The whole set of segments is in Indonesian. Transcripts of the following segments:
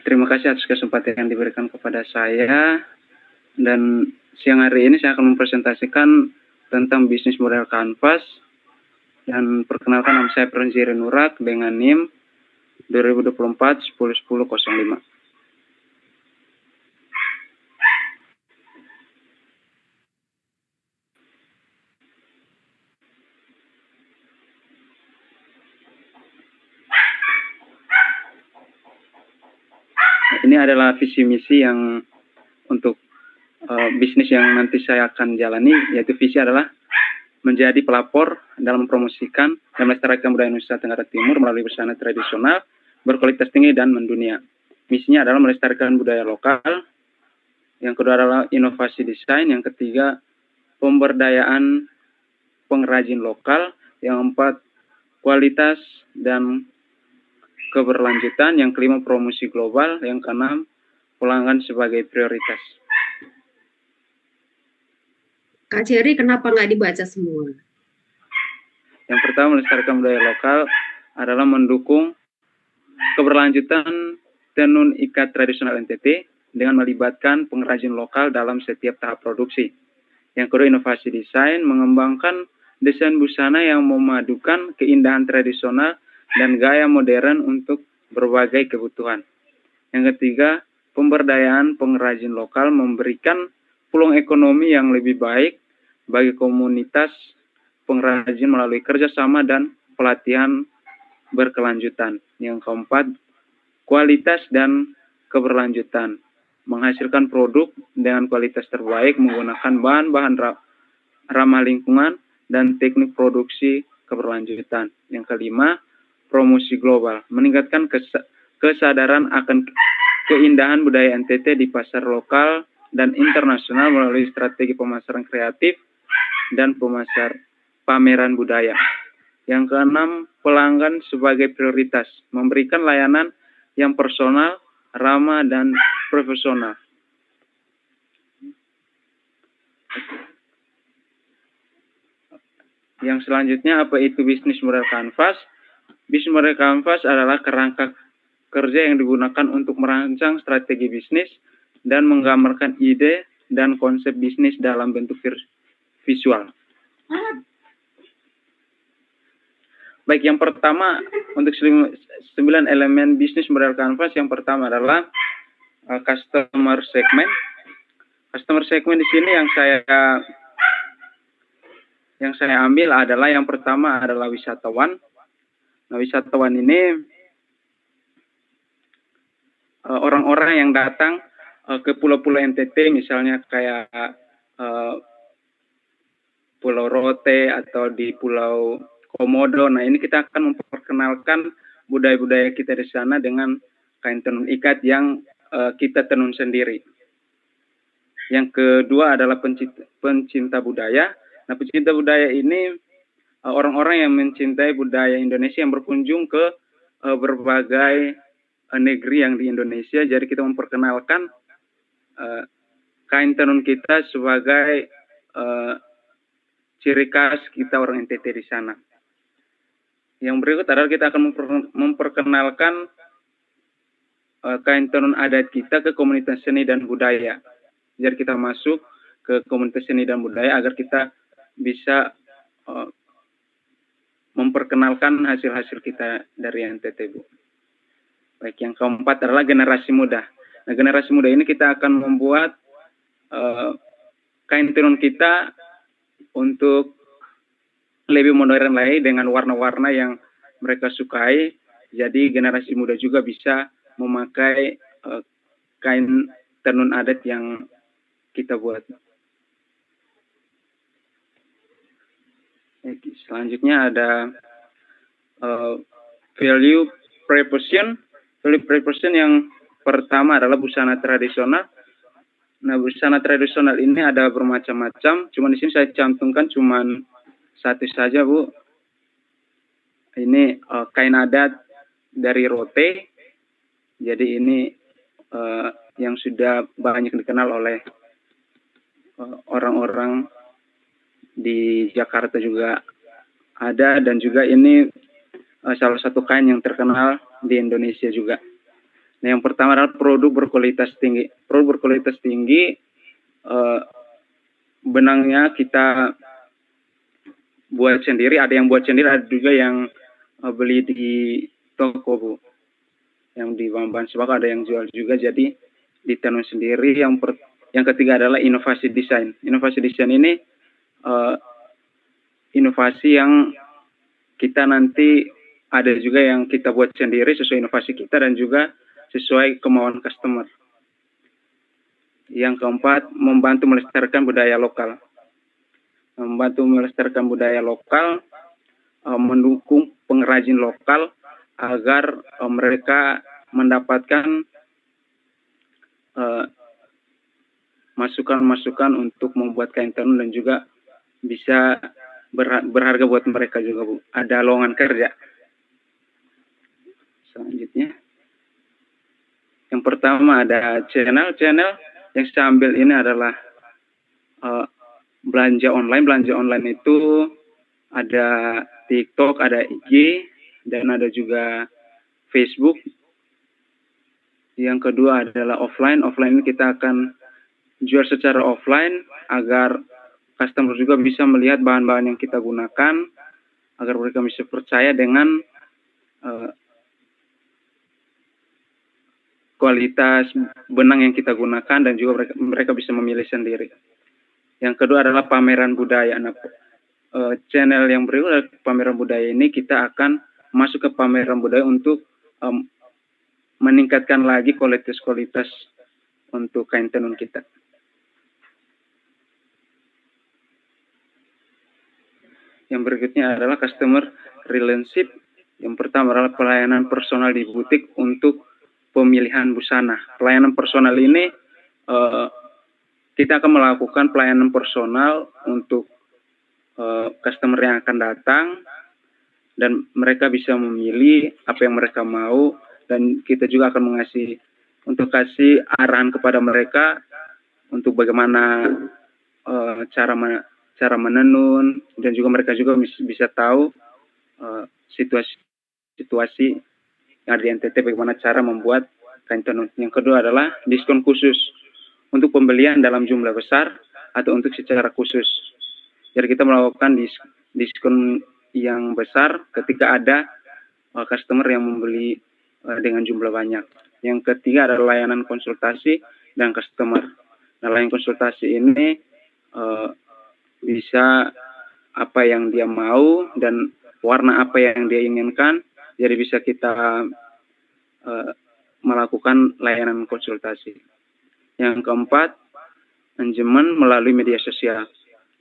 Terima kasih atas kesempatan yang diberikan kepada saya, dan siang hari ini saya akan mempresentasikan tentang bisnis model Canvas. Dan perkenalkan, nama saya Pranjiri Nurak dengan NIM 2024 101005. Ini adalah visi misi yang untuk bisnis yang nanti saya akan jalani, yaitu visi adalah menjadi pelapor dalam mempromosikan dan melestarikan budaya Indonesia Tenggara Timur melalui busana tradisional berkualitas tinggi dan mendunia. Misinya adalah melestarikan budaya lokal. Yang kedua adalah inovasi desain. Yang ketiga, pemberdayaan pengrajin lokal. Yang empat, kualitas dan keberlanjutan. Yang kelima, promosi global. Yang keenam, pelanggan sebagai prioritas. Kak Cherry, kenapa nggak dibaca semua? Yang pertama, melestarikan budaya lokal adalah mendukung keberlanjutan tenun ikat tradisional NTT dengan melibatkan pengrajin lokal dalam setiap tahap produksi. Yang kedua, inovasi desain, mengembangkan desain busana yang memadukan keindahan tradisional dan gaya modern untuk berbagai kebutuhan. Yang ketiga, pemberdayaan pengrajin lokal, memberikan peluang ekonomi yang lebih baik bagi komunitas pengrajin melalui kerjasama dan pelatihan berkelanjutan. Yang keempat, kualitas dan keberlanjutan, menghasilkan produk dengan kualitas terbaik menggunakan bahan-bahan ramah lingkungan dan teknik produksi keberlanjutan. Yang kelima, promosi global, meningkatkan kesadaran akan keindahan budaya NTT di pasar lokal dan internasional melalui strategi pemasaran kreatif dan pameran budaya. Yang keenam, pelanggan sebagai prioritas, memberikan layanan yang personal, ramah, dan profesional. Yang selanjutnya, apa itu bisnis model Canvas? Bisnis model Canvas adalah kerangka kerja yang digunakan untuk merancang strategi bisnis dan menggambarkan ide dan konsep bisnis dalam bentuk visual. Baik, yang pertama, untuk 9 elemen bisnis model Canvas, yang pertama adalah customer segment. Customer segment di sini yang saya ambil adalah yang pertama adalah wisatawan. Nah, wisatawan ini orang-orang yang datang ke pulau-pulau NTT, misalnya kayak Pulau Rote atau di Pulau Komodo. Nah, ini kita akan memperkenalkan budaya-budaya kita di sana dengan kain tenun ikat yang kita tenun sendiri. Yang kedua adalah pencinta budaya. Nah, pencinta budaya ini orang-orang yang mencintai budaya Indonesia yang berkunjung ke berbagai negeri yang di Indonesia. Jadi kita memperkenalkan kain tenun kita sebagai ciri khas kita orang NTT di sana. Yang berikut adalah kita akan memperkenalkan kain tenun adat kita ke komunitas seni dan budaya. Jadi kita masuk ke komunitas seni dan budaya agar kita bisa memperkenalkan hasil-hasil kita dari NTT, Bu. Baik, yang keempat adalah generasi muda. Nah, generasi muda ini kita akan membuat kain tenun kita untuk lebih modern lagi dengan warna-warna yang mereka sukai. Jadi generasi muda juga bisa memakai kain tenun adat yang kita buat. Selanjutnya ada value proposition. Value proposition yang pertama adalah busana tradisional. Nah, busana tradisional ini ada bermacam-macam. Cuma di sini saya cantumkan cuma satu saja, Bu. Ini kain adat dari Rote. Jadi ini yang sudah banyak dikenal oleh orang-orang di Jakarta juga ada, dan juga ini salah satu kain yang terkenal di Indonesia juga. Nah, yang pertama adalah produk berkualitas tinggi. Produk berkualitas tinggi, benangnya kita buat sendiri, ada yang buat sendiri, ada juga yang beli di toko, Bu. Yang di bahan sembako ada yang jual juga, jadi ditenun sendiri. Yang ketiga adalah inovasi desain. Inovasi desain ini inovasi yang kita nanti ada juga yang kita buat sendiri sesuai inovasi kita dan juga sesuai kemauan customer. Yang keempat, membantu melestarikan budaya lokal. Membantu melestarikan budaya lokal, mendukung pengrajin lokal agar mereka mendapatkan masukan-masukan untuk membuat kain tenun dan juga bisa berharga buat mereka juga, Bu. Ada lowongan kerja. Selanjutnya, yang pertama ada channel yang saya ambil ini adalah belanja online. Belanja online itu ada TikTok, ada IG, dan ada juga Facebook. Yang kedua adalah offline. Offline ini kita akan jual secara offline agar customer juga bisa melihat bahan-bahan yang kita gunakan, agar mereka bisa percaya dengan kualitas benang yang kita gunakan dan juga mereka bisa memilih sendiri. Yang kedua adalah pameran budaya. Nah, channel yang berikut pameran budaya ini kita akan masuk ke pameran budaya untuk meningkatkan lagi kualitas untuk kain tenun kita. Yang berikutnya adalah customer relationship. Yang pertama adalah pelayanan personal di butik untuk pemilihan busana. Pelayanan personal ini kita akan melakukan pelayanan personal untuk customer yang akan datang dan mereka bisa memilih apa yang mereka mau, dan kita juga akan kasih arahan kepada mereka untuk bagaimana cara menenun, dan juga mereka juga bisa tahu situasi yang ada di NTT, bagaimana cara membuat kain tenun. Yang kedua adalah diskon khusus untuk pembelian dalam jumlah besar atau untuk secara khusus. Jadi kita melakukan diskon yang besar ketika ada customer yang membeli dengan jumlah banyak. Yang ketiga adalah layanan konsultasi dan customer. Nah, layanan konsultasi ini bisa apa yang dia mau dan warna apa yang dia inginkan, jadi bisa kita melakukan layanan konsultasi. Yang keempat, manajemen melalui media sosial.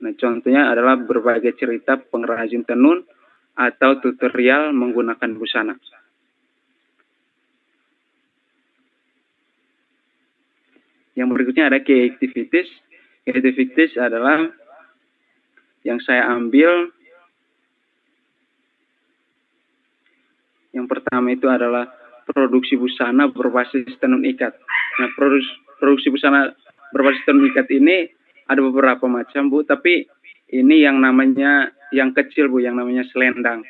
Nah, contohnya adalah berbagai cerita pengrajin tenun atau tutorial menggunakan busana. Yang berikutnya ada key activities. Key activities adalah yang saya ambil. Yang pertama itu adalah produksi busana berbasis tenun ikat. Nah, produksi busana berbasis tenun ikat ini ada beberapa macam, Bu, tapi ini yang namanya yang kecil, Bu, yang namanya selendang.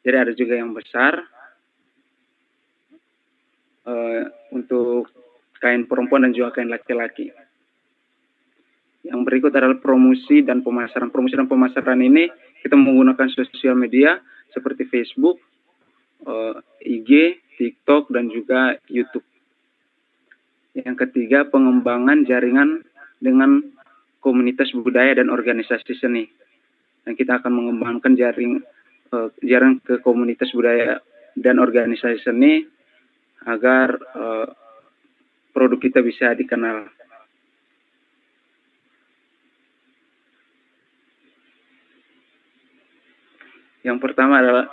Jadi ada juga yang besar untuk kain perempuan dan juga kain laki-laki. Yang berikut adalah promosi dan pemasaran. Promosi dan pemasaran ini kita menggunakan sosial media seperti Facebook, IG, TikTok, dan juga YouTube. Yang ketiga, pengembangan jaringan dengan komunitas budaya dan organisasi seni. Dan kita akan mengembangkan jaring ke komunitas budaya dan organisasi seni agar produk kita bisa dikenal. Yang pertama adalah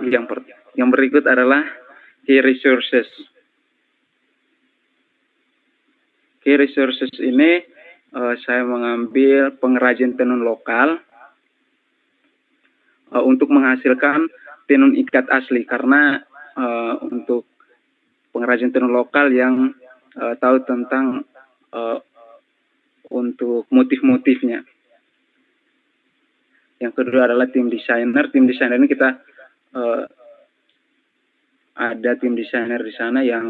yang berikut adalah key resources. Key resources ini saya mengambil pengrajin tenun lokal untuk menghasilkan tenun ikat asli, karena untuk pengrajin tenun lokal yang tahu tentang untuk motif-motifnya. Yang kedua adalah tim desainer. Tim desainer ini kita ada tim desainer di sana yang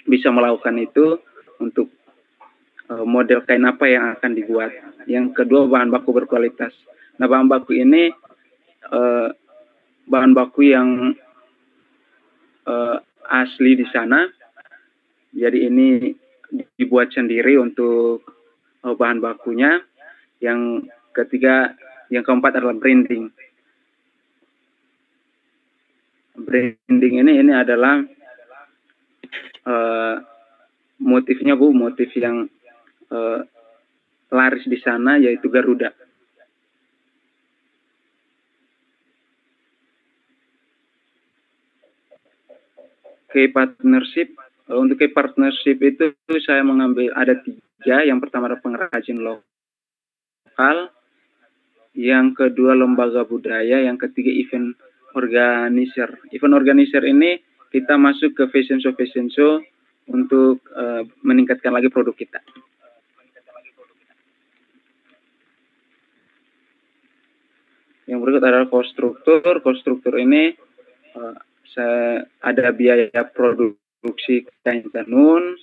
bisa melakukan itu untuk model kain apa yang akan dibuat. Yang kedua, bahan baku berkualitas. Nah, bahan baku ini bahan baku yang asli di sana. Jadi ini dibuat sendiri untuk bahan bakunya. Yang ketiga, yang keempat adalah branding. Branding ini adalah motifnya Bu, motif yang laris di sana yaitu Garuda. Key partnership, untuk key partnership itu saya mengambil ada 3. Yang pertama adalah pengrajin lokal, yang kedua lembaga budaya, yang ketiga event organizer. Event organizer ini kita masuk ke fashion show untuk meningkatkan lagi produk kita. Yang berikut adalah konstruktur. Konstruktur ini ada biaya produksi kain tenun.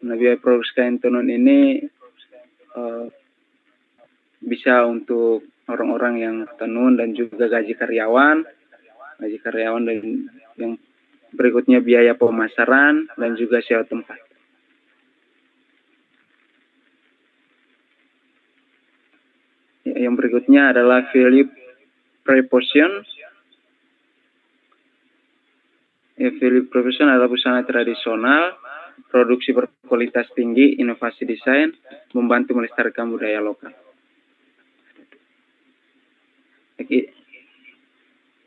Nah, biaya produksi kain tenun ini bisa untuk orang-orang yang tenun dan juga gaji karyawan dan yang berikutnya biaya pemasaran dan juga sewa tempat. Yang berikutnya adalah value proposition. Value proposition adalah busana tradisional, produksi berkualitas tinggi, inovasi desain, membantu melestarikan budaya lokal.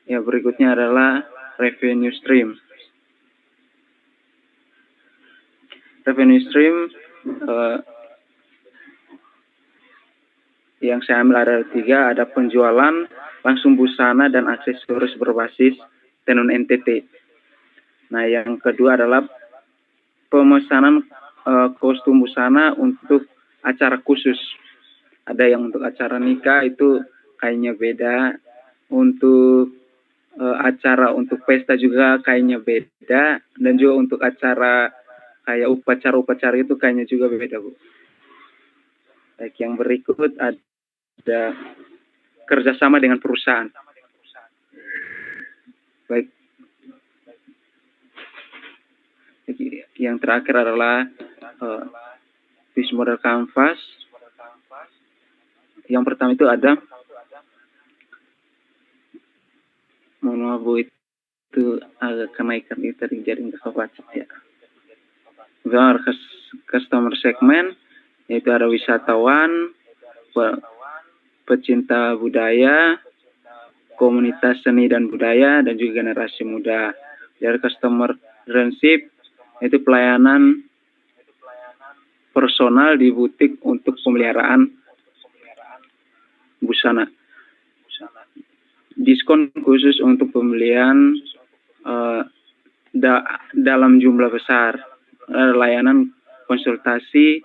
Ya, berikutnya adalah revenue stream. Revenue stream yang saya ambil ada 3, ada penjualan langsung busana dan aksesoris berbasis tenun NTT. Nah, yang kedua adalah pemesanan kostum busana untuk acara khusus. Ada yang untuk acara nikah itu kainnya beda, untuk acara untuk pesta juga kainnya beda, dan juga untuk acara kayak upacara-upacara itu kainnya juga beda, Bu. Baik, yang berikut ada kerjasama dengan perusahaan. Baik, yang terakhir adalah business model canvas. Yang pertama itu ada, mohon maaf Bu, itu agak kenaikan itu tadi jadi nggak kebaca ya. Customer segment, yaitu ada wisatawan, pecinta budaya, komunitas seni dan budaya, dan juga generasi muda. Dari customer relationship, itu pelayanan personal di butik untuk pemeliharaan busana. Diskon khusus untuk pembelian dalam jumlah besar. Layanan konsultasi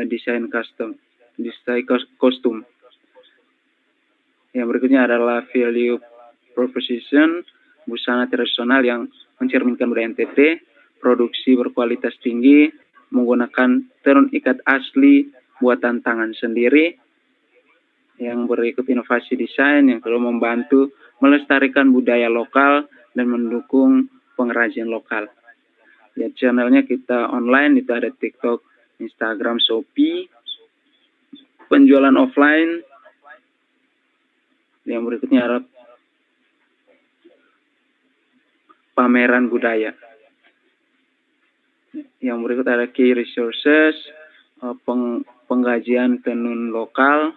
desain kostum. Yang berikutnya adalah value proposition, busana tradisional yang mencerminkan budaya NTT, produksi berkualitas tinggi, menggunakan tenun ikat asli buatan tangan sendiri. Yang berikut inovasi desain, yang kedua membantu melestarikan budaya lokal dan mendukung pengrajin lokal. Ya, channelnya kita online itu ada TikTok, Instagram, Shopee, penjualan offline. Yang berikutnya adalah pameran budaya. Yang berikut ada key resources, penggajian tenun lokal,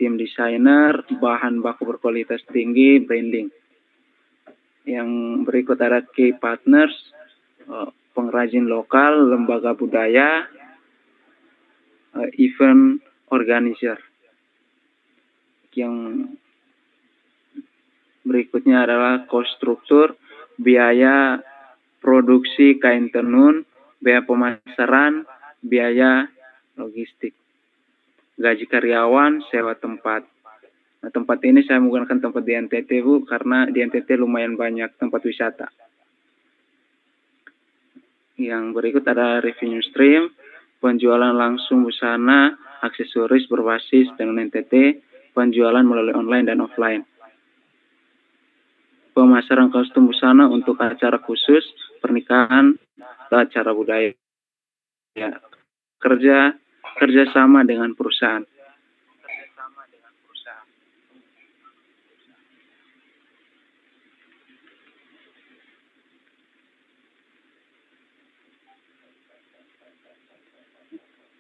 tim desainer, bahan baku berkualitas tinggi, branding. Yang berikut ada key partners, pengrajin lokal, lembaga budaya, event organizer. Yang berikutnya adalah cost struktur, biaya produksi kain tenun, biaya pemasaran, biaya logistik, gaji karyawan, sewa tempat. Nah, tempat ini saya menggunakan tempat di NTT, Bu, karena di NTT lumayan banyak tempat wisata. Yang berikut ada revenue stream, penjualan langsung busana, aksesoris berbasis dengan NTT, penjualan melalui online dan offline. Pemasaran kostum busana untuk acara khusus, pernikahan, atau acara budaya. Ya, kerjasama dengan perusahaan.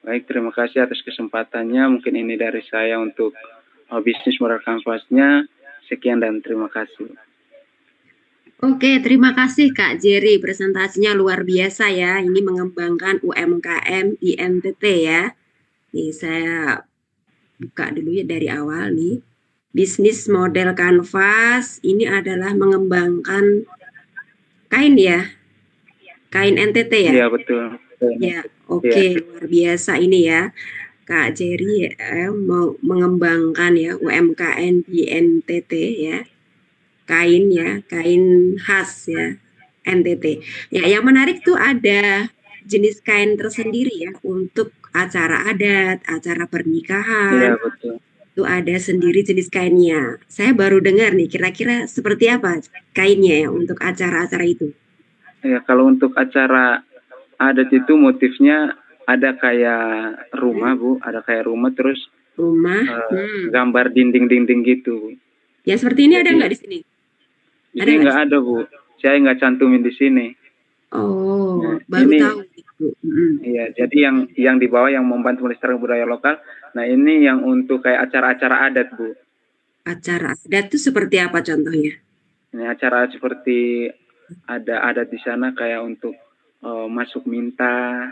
Baik, terima kasih atas kesempatannya. Mungkin ini dari saya untuk bisnis modal kanvasnya. Sekian dan terima kasih. Oke, terima kasih Kak Jerry. Presentasinya luar biasa ya. Ini mengembangkan UMKM di NTT ya. Nih, saya buka dulu ya dari awal nih. Bisnis model kanvas ini adalah mengembangkan kain ya. Kain NTT ya. Iya, betul. Ya, oke, luar biasa ini ya. Kak Jerry mau mengembangkan ya UMKM di NTT ya. Kain ya, kain khas ya NTT. Ya, yang menarik tuh ada jenis kain tersendiri ya untuk acara adat, acara pernikahan. Iya, betul. Itu ada sendiri jenis kainnya. Saya baru dengar nih, kira-kira seperti apa kainnya ya untuk acara-acara itu. Ya, kalau untuk acara adat itu motifnya ada kayak rumah, Bu. Ada kayak rumah, terus Rumah. gambar dinding-dinding gitu. Ya, seperti ini ada Jadi, nggak di sini? Di Ada sini nggak? nggak ada, Bu. Saya nggak cantumin di sini. Oh, Nah, baru ini tahu Bu. iya, jadi yang di bawah yang membantu melestarikan budaya lokal. Nah, ini yang untuk kayak acara-acara adat, Bu. Acara adat itu seperti apa contohnya? Ini acara seperti ada adat di sana kayak untuk masuk minta.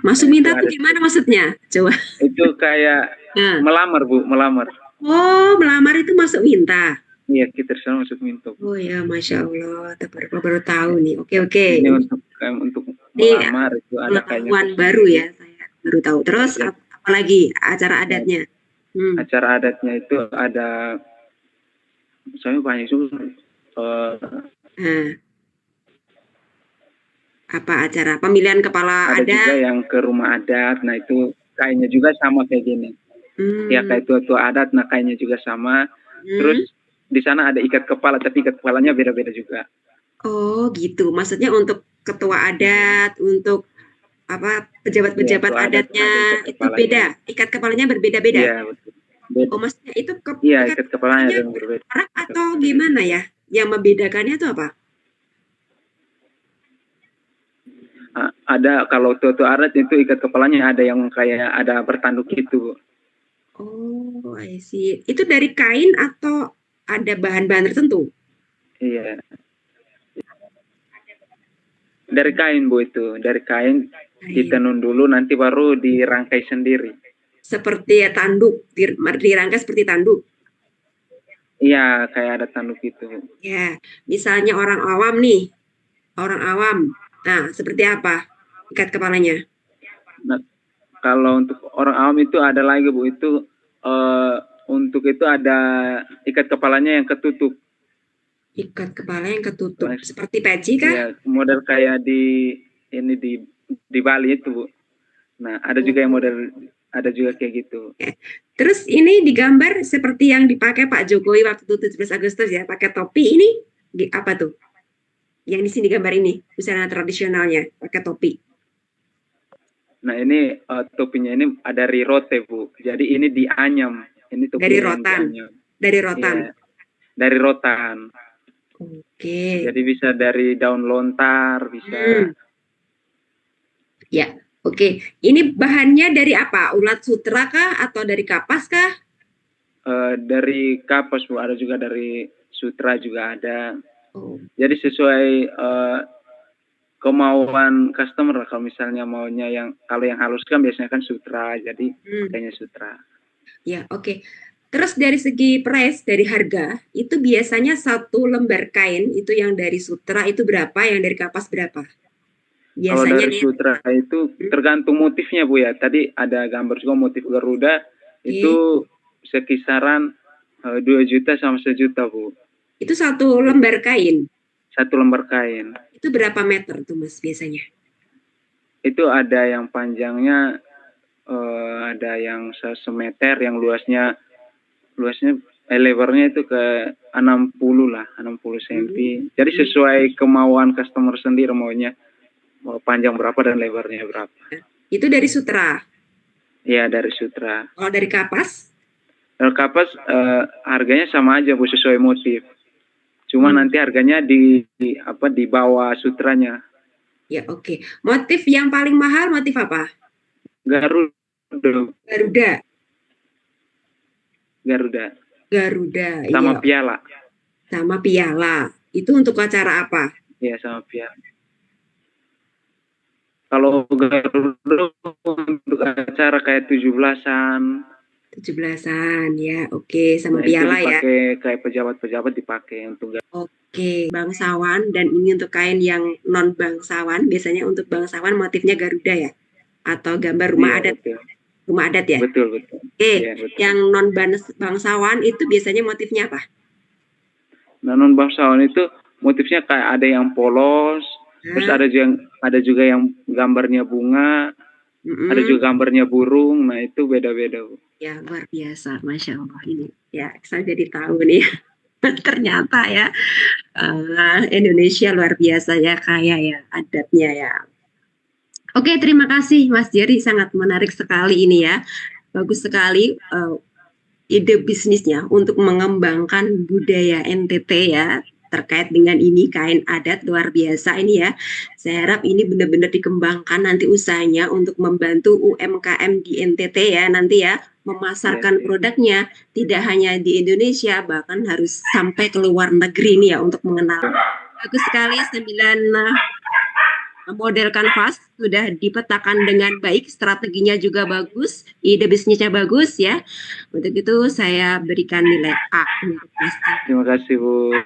Masuk Nah, itu minta tuh ada gimana maksudnya? Coba. itu kayak Nah. melamar, Bu, melamar. Oh, melamar itu masuk minta. Iya, kita sana masuk minta, Bu. Oh ya, Masya Allah, baru tahu nih. Oke. Ini untuk Ini melamar itu ada kayaknya pengetahuan baru tersendiri. ya, saya baru tahu. Terus Ya, apalagi acara adatnya? acara adatnya itu ada, saya banyak juga. Nah, apa acara pemilihan kepala Ada juga adat? yang ke rumah adat, nah itu kainnya juga sama kayak gini. Ya kayak tua-tua adat, nah kainnya juga sama. Terus di sana ada ikat kepala, tapi ikat kepalanya beda-beda juga. Oh gitu, maksudnya untuk ketua adat, untuk apa pejabat-pejabat Ya, adatnya itu kepalanya. beda, ikat kepalanya berbeda-beda. Iya, betul. Beda. Oh maksudnya itu Iya, ikat ikat kepalanya kepalanya yang berbeda. orang atau gimana ya? Yang membedakannya itu apa? Ada kalau tua-tua adat itu ikat kepalanya ada yang kayak ada bertanduk gitu. Oh, I see. Itu dari kain atau ada bahan-bahan tertentu? Iya. Dari kain, Bu, itu. Dari kain ditenun dulu, nanti baru dirangkai sendiri. Seperti tanduk, dirangkai seperti tanduk. Iya, kayak ada tanduk itu. Ya, misalnya orang awam nih, orang awam. Nah, seperti apa ikat kepalanya? Nah, kalau untuk orang awam itu ada lagi, Bu, itu untuk itu ada ikat kepalanya yang ketutup. Ikat kepala yang ketutup, seperti peci kah? Iya, model kayak di Bali itu, Bu. Nah, ada juga yang model, ada juga kayak gitu. Terus ini digambar seperti yang dipakai Pak Jokowi waktu 17 Agustus ya, pakai topi. Ini apa tuh? Yang di sini gambar ini, busana tradisionalnya, pakai topi. Nah, ini topinya ini ada dari rote, Bu. Jadi ini dianyam. Ini topi dari rotan. Dari rotan. Ya, dari rotan. Oke. Jadi bisa dari daun lontar, bisa. Ya, oke. Ini bahannya dari apa? Ulat sutra kah atau dari kapas kah? Dari kapas, Bu. Ada juga dari sutra juga ada. Jadi sesuai kemauan customer. Kalau misalnya maunya kalau yang halus kan biasanya kan sutra. Jadi pakainya sutra. Ya, oke. Terus dari segi price, dari harga, itu biasanya satu lembar kain itu yang dari sutra itu berapa, yang dari kapas berapa? Biasanya kalau dari sutra itu tergantung motifnya, Bu, ya. Tadi ada gambar juga motif Garuda, itu sekisaran 2 juta sama 1 juta, Bu. Itu satu lembar kain? 1 lembar kain. Itu berapa meter tuh Mas biasanya? Itu ada yang panjangnya ada yang semeter, yang luasnya lebarnya itu ke 60 lah, 60 cm. Jadi sesuai kemauan customer sendiri maunya mau panjang berapa dan lebarnya berapa. Itu dari sutra? Iya, dari sutra. Kalau dari kapas? Kalau kapas harganya sama aja Bu, sesuai motif. Cuma nanti harganya di bawah sutranya. Ya, oke. Motif yang paling mahal motif apa? Garuda. Sama Iya. piala. Sama piala. Itu untuk acara apa? Iya, sama piala. Kalau Garuda untuk acara kayak 17-an. 17-an ya, oke. Sama piala itu dipakai, ya. kayak pejabat-pejabat dipakai untuk. Oke, bangsawan, dan ini untuk kain yang non bangsawan. Biasanya untuk bangsawan motifnya Garuda ya, atau gambar rumah adat. Betul. Rumah adat ya. Betul. Oke, ya, yang non bangsawan itu biasanya motifnya apa? Nah, non bangsawan itu motifnya kayak ada yang polos, terus ada juga yang gambarnya bunga, ada juga gambarnya burung. Nah, itu beda-beda Bu. Ya, luar biasa, Masya Allah ini. Ya, saya jadi tahu nih. Ternyata ya Indonesia luar biasa ya, kaya ya adatnya ya. Oke, terima kasih Mas Jerry, sangat menarik sekali ini ya. Bagus sekali ide bisnisnya untuk mengembangkan budaya NTT ya, terkait dengan ini kain adat, luar biasa ini ya. Saya harap ini benar-benar dikembangkan nanti usahanya untuk membantu UMKM di NTT ya nanti ya, memasarkan produknya tidak hanya di Indonesia, bahkan harus sampai ke luar negeri nih ya untuk mengenal. Bagus sekali 9 model kanvas sudah dipetakan dengan baik, strateginya juga bagus, ide bisnisnya bagus ya. Untuk itu saya berikan nilai A untuk Mas. Terima kasih Bu.